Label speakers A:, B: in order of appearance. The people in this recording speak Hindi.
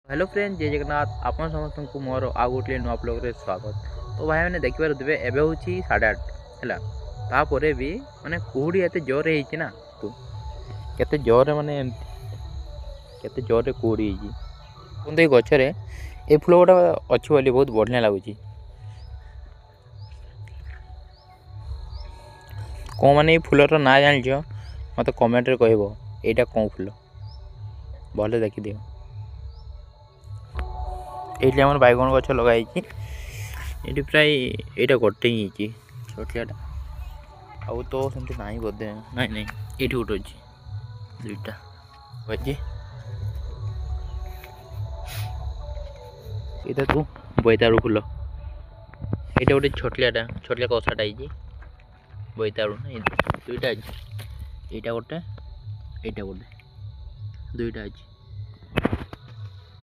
A: हेलो फ्रेंड जय जगन्नाथ आपण समस्त को मोर आ गोटे नुआ ब्लॉग रे स्वागत। तो भाई मैंने देखिबार देबे एबे होची 8:30 हैला तापरे भी माने कुहुडी एते जोर हेची ना तू केते जोर माने केते जोर रे कुहुडी हेची कोन दे गछरे ए फुल गोटा अछि बोली बहुत बढ़िया लागुची। को माने ए फुलर ना जानियो मते कमेंट रे कहबो एटा कोन फुल भले देखि दियो। ये आम बैगण गच लगाई ये प्राय यहाँ गोटे ही छोटियाटा आउ तो सेमती ना बोधे ना ये गोटे अच्छी दुईटा बजे ये तू बोईताड़ू फुल ये गोटे छोटियाटा छोटिया कषाटा है बोईताड़ू ना दुईटा अच्छी यहाँ गोटे यहाँ गोटे दुईटा अच्छी।